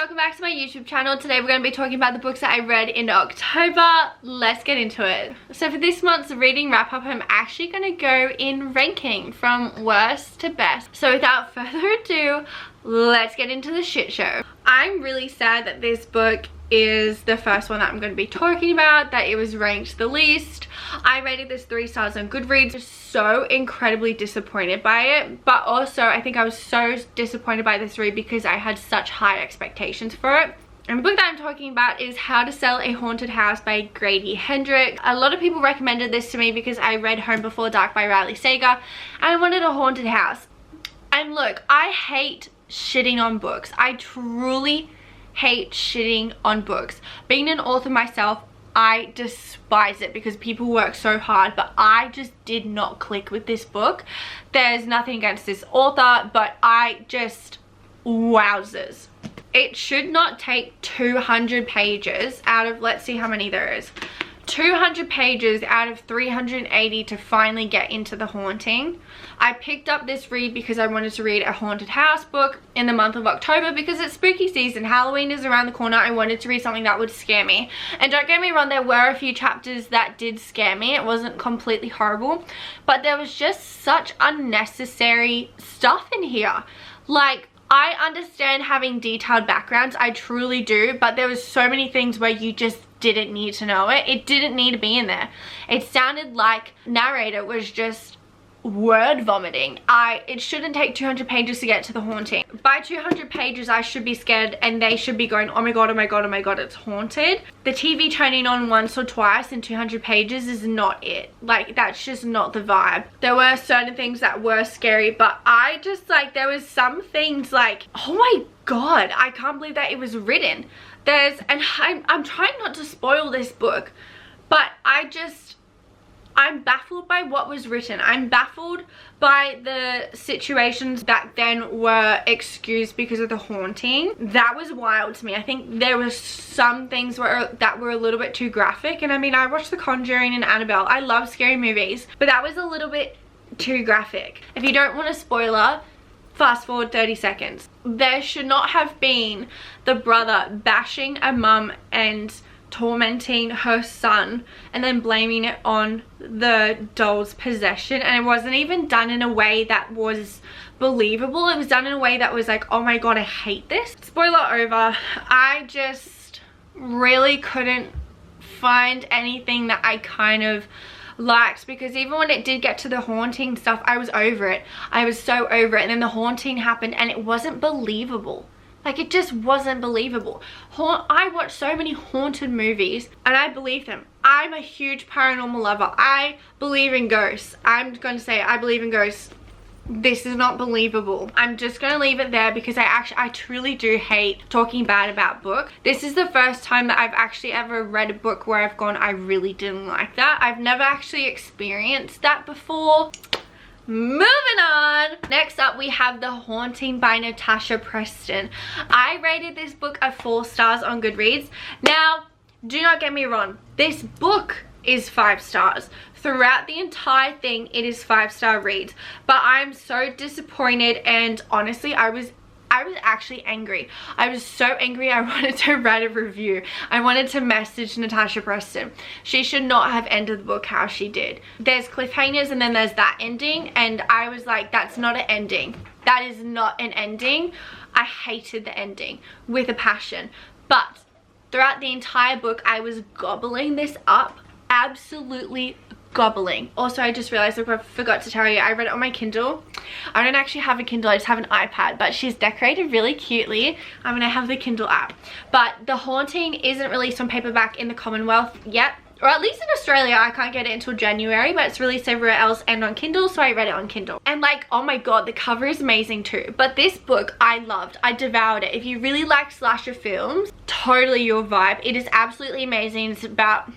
welcome back to my YouTube channel. Today we're going to be talking about the books that I read in October. Let's get into it. So for this month's reading wrap up, I'm actually going to go in ranking from worst to best. So without further ado, let's get into the shit show. I'm really sad that this book is the first one that I'm going to be talking about, that it was ranked the least. I rated this 3 stars on Goodreads. I was so incredibly disappointed by it, but also I think I was so disappointed by this read because I had such high expectations for it. And the book that I'm talking about is How to Sell a Haunted House by Grady Hendrix. A lot of people recommended this to me because I read Home Before Dark by Riley Sager and I wanted a haunted house. And look, I hate shitting on books. I truly hate shitting on books. Being an author myself, I despise it because people work so hard, but I just did not click with this book. There's nothing against this author, but I just, wowzers. It should not take 200 pages out of, let's see how many there is. 200 pages out of 380 to finally get into The Haunting. I picked up this read because I wanted to read a haunted house book in the month of October because it's spooky season. Halloween is around the corner. I wanted to read something that would scare me. And don't get me wrong, there were a few chapters that did scare me. It wasn't completely horrible, but there was just such unnecessary stuff in here. Like, I understand having detailed backgrounds, I truly do, but there was so many things where you just didn't need to know it. It didn't need to be in there. It sounded like narrator was just word vomiting. It shouldn't take 200 pages to get to The Haunting. By 200 pages I should be scared and they should be going, oh my god, oh my god, oh my god, it's haunted. The TV turning on once or twice in 200 pages is not it. Like, that's just not the vibe. There were certain things that were scary, but I just, like, there was some things like, oh my god, I can't believe that it was written. And I'm trying not to spoil this book, but I'm baffled by what was written. I'm baffled by the situations that then were excused because of The Haunting. That was wild to me. I think there were some things that were a little bit too graphic. And I mean, I watched The Conjuring and Annabelle. I love scary movies, but that was a little bit too graphic. If you don't want a spoiler, fast forward 30 seconds. There should not have been the brother bashing a mum and tormenting her son and then blaming it on the doll's possession, and it wasn't even done in a way that was believable. It was done in a way that was like, oh my god, I hate this. Spoiler over. I just really couldn't find anything that I kind of liked, because even when it did get to The Haunting stuff, I was over it. I was so over it, and then The Haunting happened and it wasn't believable. Like, it just wasn't believable. I watch so many haunted movies and I believe them. I'm a huge paranormal lover. I believe in ghosts. I'm going to say I believe in ghosts. This is not believable. I'm just going to leave it there because I truly do hate talking bad about books. This is the first time that I've actually ever read a book where I've gone, I really didn't like that. I've never actually experienced that before. Moving on. Next up we have The Haunting by Natasha Preston. I rated this book a 4 stars on Goodreads. Now, do not get me wrong, this book is 5 stars. Throughout the entire thing it is 5-star reads, but I'm so disappointed, and honestly I was actually angry. I was so angry I wanted to write a review. I wanted to message Natasha Preston. She should not have ended the book how she did. There's cliffhangers and then there's that ending, and I was like, that's not an ending. That is not an ending. I hated the ending with a passion. But throughout the entire book I was gobbling this up. Absolutely gobbling. Also, I just realized, I forgot to tell you, I read it on my Kindle. I don't actually have a Kindle, I just have an iPad, but she's decorated really cutely. I mean, I have the Kindle app. But The Haunting isn't released on paperback in the Commonwealth yet, or at least in Australia. I can't get it until January, but it's released everywhere else and on Kindle, so I read it on Kindle. And like, oh my god, the cover is amazing too. But this book I loved. I devoured it. If you really like slasher films, totally your vibe. It is absolutely amazing. It's about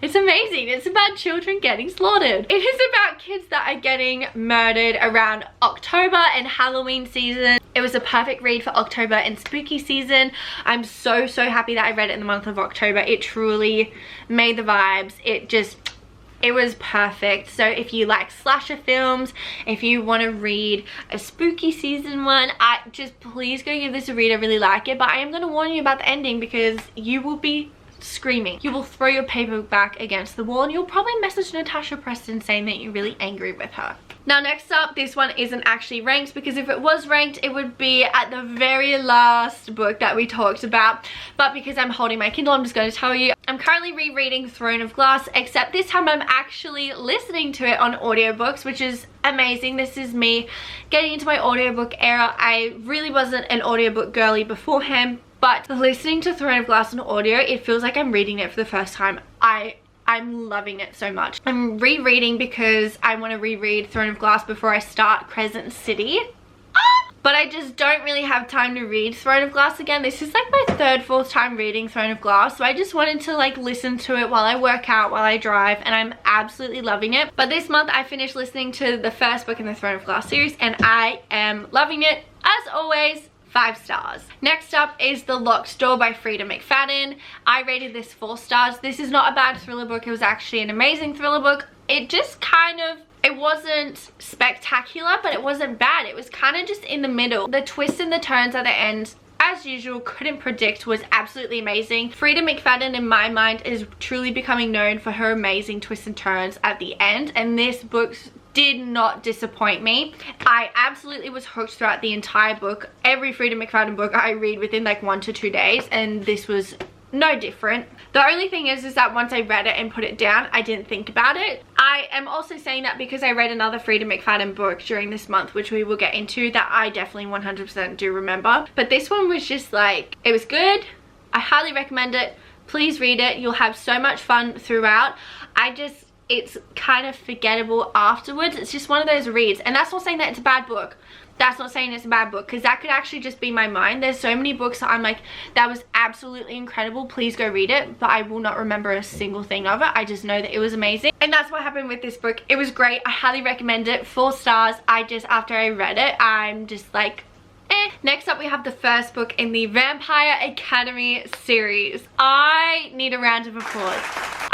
it's amazing. It's about children getting slaughtered. It is about kids that are getting murdered around October and Halloween season. It was a perfect read for October and spooky season. I'm so happy that I read it in the month of October. It truly made the vibes. It just It was perfect. So if you like slasher films, if you want to read a spooky season one, just please go give this a read. I really like it, but I am going to warn you about the ending because you will be screaming. You will throw your paperback against the wall and you'll probably message Natasha Preston saying that you're really angry with her. Now next up, this one isn't actually ranked because if it was ranked it would be at the very last book that we talked about, but because I'm holding my Kindle I'm just going to tell you I'm currently rereading Throne of Glass, except this time I'm actually listening to it on audiobooks, which is amazing. This is me getting into my audiobook era. I really wasn't an audiobook girly beforehand, but listening to Throne of Glass on audio, it feels like I'm reading it for the first time. I'm loving it so much. I'm rereading because I want to reread Throne of Glass before I start Crescent City. But I just don't really have time to read Throne of Glass again. This is like my third, fourth time reading Throne of Glass. So I just wanted to like listen to it while I work out, while I drive, and I'm absolutely loving it. But this month I finished listening to the first book in the Throne of Glass series and I am loving it. As always, 5 stars. Next up is The Locked Door by Frida McFadden. I rated this 4 stars. This is not a bad thriller book. It was actually an amazing thriller book. It just kind of, it wasn't spectacular, but it wasn't bad. It was kind of just in the middle. The twists and the turns at the end, as usual, couldn't predict, was absolutely amazing. Frida McFadden in my mind is truly becoming known for her amazing twists and turns at the end, and this book did not disappoint me. I absolutely was hooked throughout the entire book. Every Frida McFadden book I read within like 1 to 2 days, and this was no different. The only thing is that once I read it and put it down, I didn't think about it. I am also saying that because I read another Frida McFadden book during this month, which we will get into, that I definitely 100% do remember. But this one was just like, it was good. I highly recommend it. Please read it. You'll have so much fun throughout. It's kind of forgettable afterwards. It's just one of those reads, and that's not saying that it's a bad book. That's not saying it's a bad book, because that could actually just be my mind. There's so many books that I'm like, that was absolutely incredible, please go read it, but I will not remember a single thing of it. I just know that it was amazing, and that's what happened with this book. It was great. I highly recommend it. 4 stars. After I read it, I'm just like, eh. Next up we have the first book in the Vampire Academy series. I need a round of applause.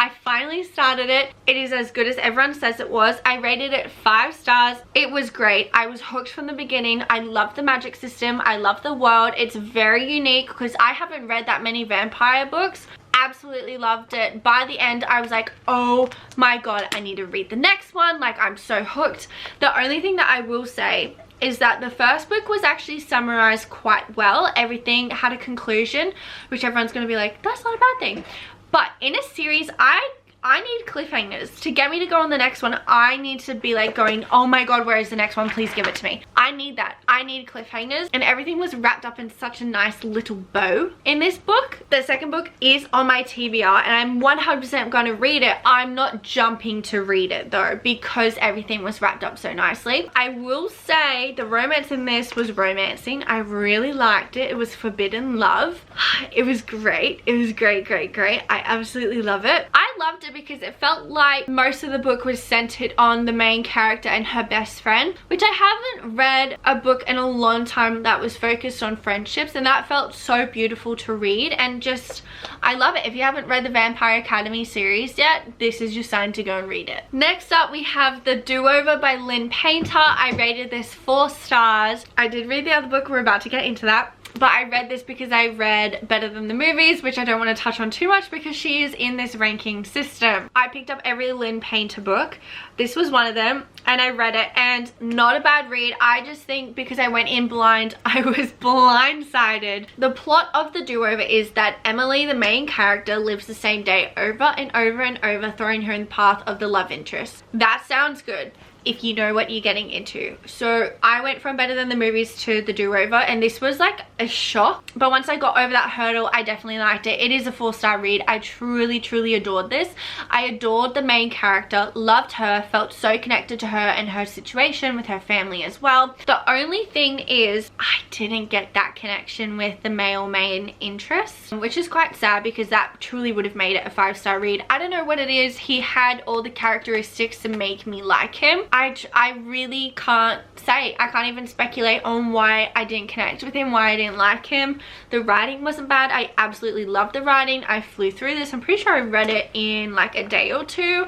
I finally started it. It is as good as everyone says it was. I rated it 5 stars. It was great. I was hooked from the beginning. I love the magic system. I love the world. It's very unique because I haven't read that many vampire books. Absolutely loved it. By the end I was like, oh my god, I need to read the next one. Like, I'm so hooked. The only thing that I will say is that the first book was actually summarized quite well. Everything had a conclusion, which everyone's going to be like, that's not a bad thing. But in a series, I need cliffhangers. To get me to go on the next one, I need to be like going, oh my god, where is the next one? Please give it to me. I need that. I need cliffhangers. And everything was wrapped up in such a nice little bow in this book. The second book is on my TBR and I'm 100% going to read it. I'm not jumping to read it though, because everything was wrapped up so nicely. I will say the romance in this was romancing. I really liked it. It was forbidden love. It was great. It was great, great, great. I absolutely love it. I loved it because it felt like most of the book was centered on the main character and her best friend, which I haven't read a book in a long time that was focused on friendships, and that felt so beautiful to read. And just, I love it. If you haven't read the Vampire Academy series yet, this is your sign to go and read it. Next up we have The Do-Over by Lynn Painter. I rated this 4 stars. I did read the other book, we're about to get into that. But I read this because I read Better Than the Movies, which I don't want to touch on too much because she is in this ranking system. I picked up every Lynn Painter book. This was one of them and I read it, and not a bad read. I just think because I went in blind, I was blindsided. The plot of The Do-Over is that Emily, the main character, lives the same day over and over and over, throwing her in the path of the love interest. That sounds good if you know what you're getting into. So I went from Better Than the Movies to The Do-Over, and this was like a shock, but once I got over that hurdle, I definitely liked it. It is a 4-star read. I truly adored this. I adored the main character, loved her, felt so connected to her and her situation with her family as well. The only thing is I didn't get that connection with the male main interest, which is quite sad because that truly would have made it a 5-star read. I don't know what it is. He had all the characteristics to make me like him. I really can't say. I can't even speculate on why I didn't connect with him, why I didn't like him. The writing wasn't bad. I absolutely loved the writing. I flew through this. I'm pretty sure I read it in like a day or two.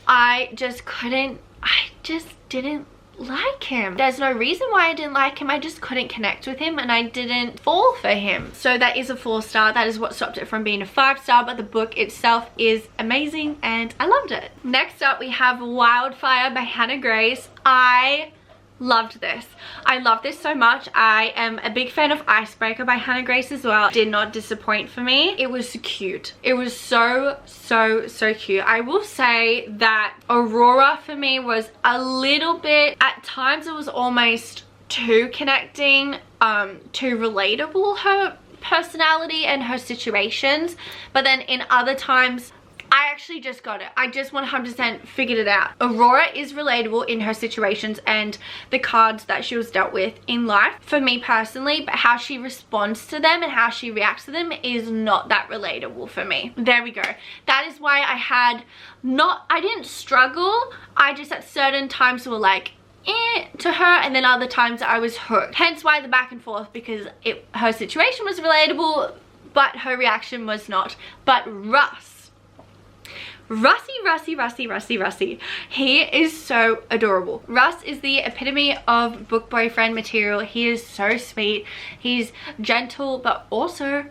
I just didn't like him. There's no reason why I didn't like him. I just couldn't connect with him and I didn't fall for him. So that is a 4-star. That is what stopped it from being a 5-star, but the book itself is amazing and I loved it. Next up we have Wildfire by Hannah Grace. I loved this. I love this so much. I am a big fan of Icebreaker by Hannah Grace as well. Did not disappoint for me. It was cute. It was so cute. I will say that Aurora for me was a little bit, at times it was almost too connecting, too relatable, her personality and her situations, but then in other times I actually just got it. I just 100% figured it out. Aurora is relatable in her situations and the cards that she was dealt with in life for me personally, but how she responds to them and how she reacts to them is not that relatable for me. There we go. That is why I didn't struggle. I just at certain times were like, to her, and then other times I was hooked. Hence why the back and forth, because her situation was relatable, but her reaction was not. But Russie, he is so adorable. Russ is the epitome of book boyfriend material. He is so sweet. He's gentle but also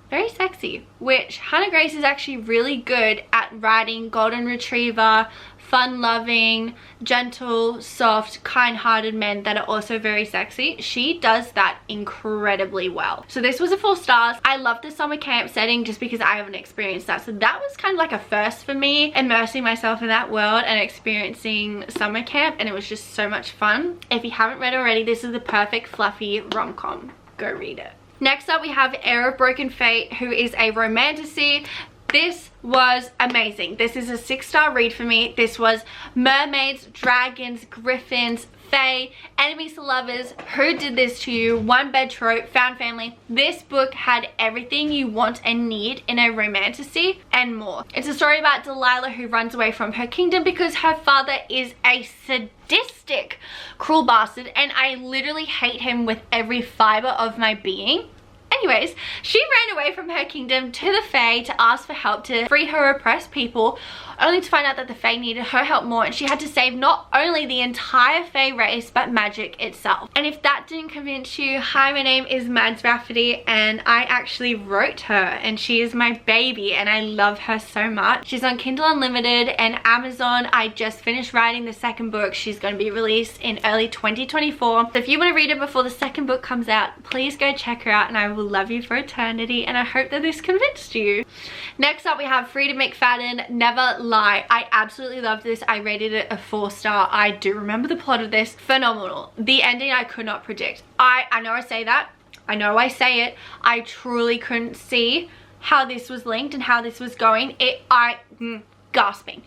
very sexy, which Hannah Grace is actually really good at writing golden retriever, fun-loving, gentle, soft, kind-hearted men that are also very sexy. She does that incredibly well. So this was a 4 stars. I love the summer camp setting just because I haven't experienced that. So that was kind of like a first for me, immersing myself in that world and experiencing summer camp, and it was just so much fun. If you haven't read already, this is the perfect fluffy rom-com. Go read it. Next up we have Heir of Broken Fate, who is a romantasy. This was amazing. This is a 6-star read for me. This was mermaids, dragons, griffins, fae, enemies to lovers, who did this to you, one bed trope, found family. This book had everything you want and need in a romantasy and more. It's a story about Delilah who runs away from her kingdom because her father is a sadistic, cruel bastard, and I literally hate him with every fiber of my being. Anyways, she ran away from her kingdom to the Fae to ask for help to free her oppressed people, only to find out that the Fae needed her help more, and she had to save not only the entire Fae race but magic itself. And if that didn't convince you, hi, my name is madsraff and I actually wrote her and she is my baby and I love her so much. She's on Kindle Unlimited and Amazon. I just finished writing the 2nd book. She's going to be released in early 2024. So if you want to read it before the 2nd book comes out, please go check her out and I will love you for eternity, and I hope that this convinced you. Next up we have Frida McFadden, Never Lie. I absolutely loved this. I rated it a 4-star. I do remember the plot of this. Phenomenal. The ending I could not predict. I know I say that. I know I say it. I truly couldn't see how this was linked and how this was going. Gasping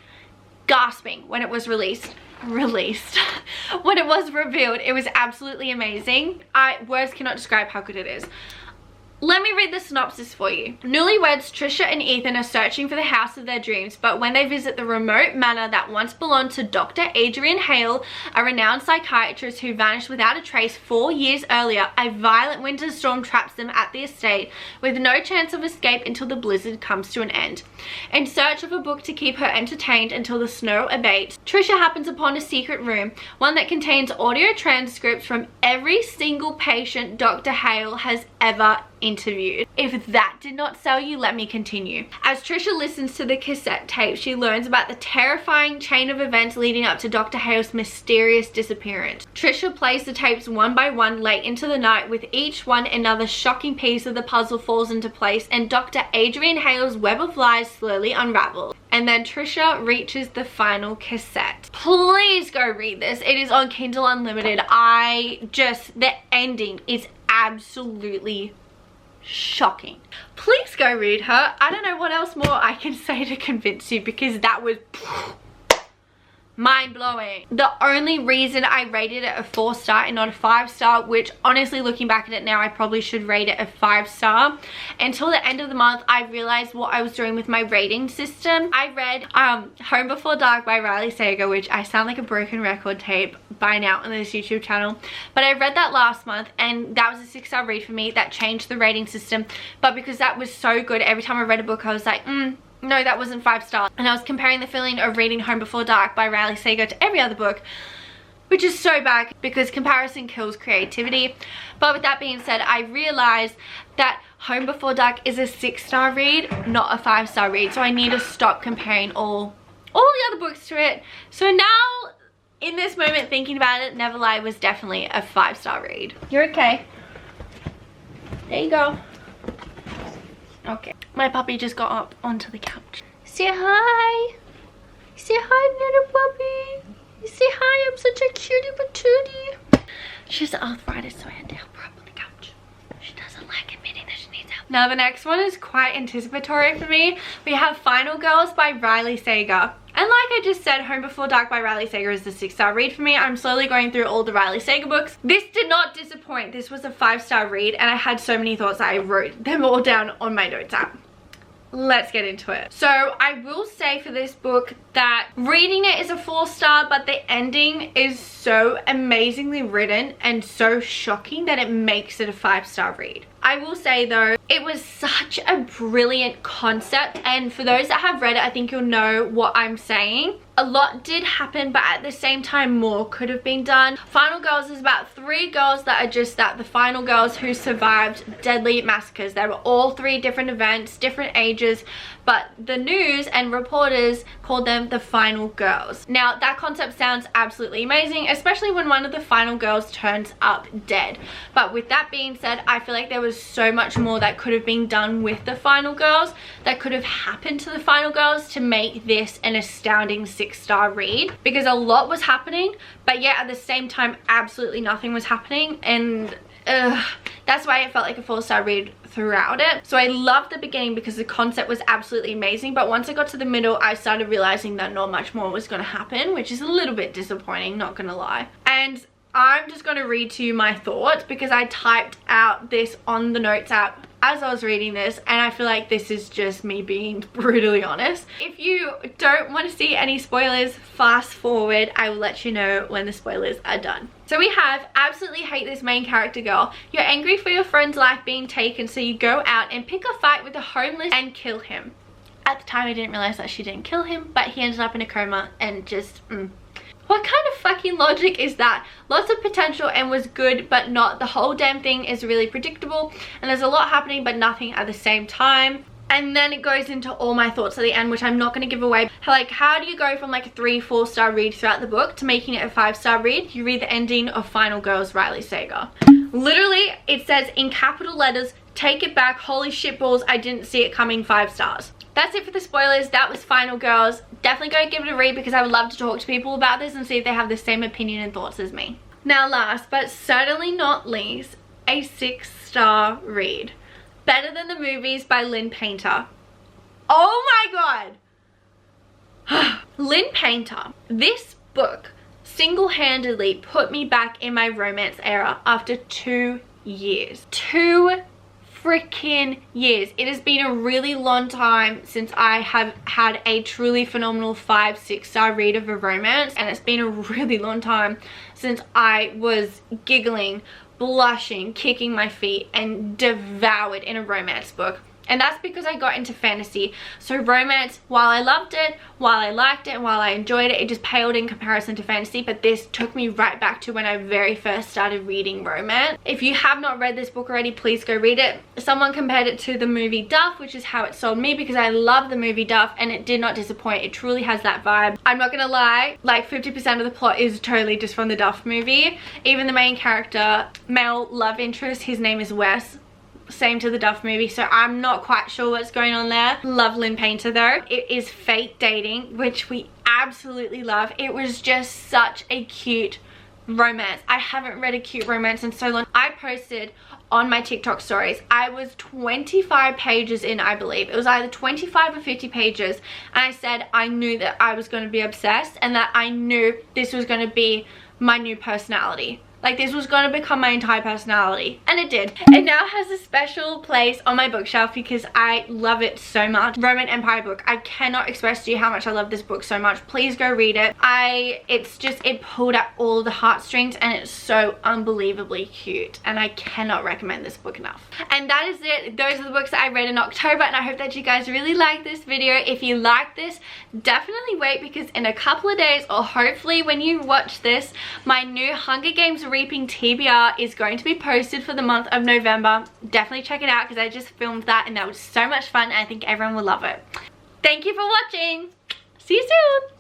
when it was released. When it was revealed. It was absolutely amazing. Words cannot describe how good it is. Let me read the synopsis for you. Newlyweds Trisha and Ethan are searching for the house of their dreams, but when they visit the remote manor that once belonged to Dr. Adrian Hale, a renowned psychiatrist who vanished without a trace 4 years earlier, a violent winter storm traps them at the estate with no chance of escape until the blizzard comes to an end. In search of a book to keep her entertained until the snow abates, Trisha happens upon a secret room, one that contains audio transcripts from every single patient Dr. Hale has ever interviewed. If that did not sell you, let me continue. As Trisha listens to the cassette tape, she learns about the terrifying chain of events leading up to Dr. Hale's mysterious disappearance. Trisha plays the tapes one by one late into the night. With each one, another shocking piece of the puzzle falls into place and Dr. Adrian Hale's web of lies slowly unravels. And then Trisha reaches the final cassette. Please go read this. It is on Kindle Unlimited. The ending is absolutely shocking. Please go read her. I don't know what else more I can say to convince you, because that was mind-blowing. The only reason I rated it a 4-star and not a 5-star, which honestly looking back at it now I probably should rate it a 5-star, until the end of the month I realized what I was doing with my rating system. I read Home Before Dark by Riley Sager, which I sound like a broken record tape by now on this YouTube channel, but I read that last month and that was a 6-star read for me. That changed the rating system, but because that was so good, every time I read a book I was like, no, that wasn't 5 stars. And I was comparing the feeling of reading Home Before Dark by Riley Sager to every other book, which is so bad because comparison kills creativity. But with that being said, I realized that Home Before Dark is a 6-star read, not a 5-star read. So I need to stop comparing all the other books to it. So now, in this moment, thinking about it, Never Lie was definitely a 5-star read. You're okay. There you go. Okay. My puppy just got up onto the couch. Say hi. Say hi, little puppy. Say hi, I'm such a cutie patootie. She has arthritis, so I had to help her up on the couch. She doesn't like admitting that she needs help. Now the next one is quite anticipatory for me. We have Final Girls by Riley Sager. And like I just said, Home Before Dark by Riley Sager is the 6-star read for me. I'm slowly going through all the Riley Sager books. This did not disappoint. This was a 5-star read, and I had so many thoughts that I wrote them all down on my notes app. Let's get into it. So I will say for this book that reading it is a 4-star, but the ending is so amazingly written and so shocking that it makes it a 5-star read. I will say though, it was such a brilliant concept, and for those that have read it, I think you'll know what I'm saying. A lot did happen, but at the same time more could have been done. Final Girls is about 3 girls that are just the final girls who survived deadly massacres. They were all 3 different events, different ages, but the news and reporters called them the Final Girls. Now that concept sounds absolutely amazing, especially when one of the final girls turns up dead. But with that being said, I feel like there was so much more that could have been done with the final girls, that could have happened to the final girls to make this an astounding 6-star read, because a lot was happening, but yet at the same time absolutely nothing was happening, and that's why it felt like a 4-star read throughout it. So I loved the beginning because the concept was absolutely amazing, but once I got to the middle, I started realizing that not much more was going to happen, which is a little bit disappointing, not gonna lie. And I'm just going to read to you my thoughts because I typed out this on the notes app as I was reading this, and I feel like this is just me being brutally honest. If you don't want to see any spoilers, fast forward. I will let you know when the spoilers are done. So we have, absolutely hate this main character girl. You're angry for your friend's life being taken, so you go out and pick a fight with a homeless and kill him. At the time I didn't realize that she didn't kill him, but he ended up in a coma and just what kind of fucking logic is that? Lots of potential and was good, but not. The whole damn thing is really predictable, and there's a lot happening but nothing at the same time. And then it goes into all my thoughts at the end, which I'm not going to give away. Like, how do you go from like a 3-4-star read throughout the book to making it a 5-star read? You read the ending of Final Girls, Riley Sager. Literally, it says in capital letters, "Take it back, holy shit balls, I didn't see it coming, 5 stars. That's it for the spoilers. That was Final Girls. Definitely go give it a read because I would love to talk to people about this and see if they have the same opinion and thoughts as me. Now last but certainly not least, a 6-star read. Better Than the Movies by Lynn Painter. Oh my god! Lynn Painter. This book single-handedly put me back in my romance era after 2 years. 2 freaking years. It has been a really long time since I have had a truly phenomenal 5-6-star read of a romance, and it's been a really long time since I was giggling, blushing, kicking my feet and devoured in a romance book. And that's because I got into fantasy. So romance, while I loved it, while I liked it, and while I enjoyed it, it just paled in comparison to fantasy. But this took me right back to when I very first started reading romance. If you have not read this book already, please go read it. Someone compared it to the movie Duff, which is how it sold me because I love the movie Duff and it did not disappoint. It truly has that vibe. I'm not gonna lie, like 50% of the plot is totally just from the Duff movie. Even the main character, male love interest, his name is Wes. Same to the Duff movie, so I'm not quite sure what's going on there. Love Lynn Painter though. It is fake dating, which we absolutely love. It was just such a cute romance. I haven't read a cute romance in so long. I posted on my TikTok stories, I was 25 pages in, I believe. It was either 25 or 50 pages, and I said I knew that I was going to be obsessed and that I knew this was going to be my new personality. Like, this was gonna become my entire personality, and it did. It now has a special place on my bookshelf because I love it so much. Roman Empire book. I cannot express to you how much I love this book so much. Please go read it. It pulled at all the heartstrings, and it's so unbelievably cute, and I cannot recommend this book enough. And that is it. Those are the books that I read in October, and I hope that you guys really like this video. If you like this, definitely wait, because in a couple of days, or hopefully when you watch this, my new Hunger Games Reaping TBR is going to be posted for the month of November. Definitely check it out, because I just filmed that and that was so much fun, and I think everyone will love it. Thank you for watching. See you soon.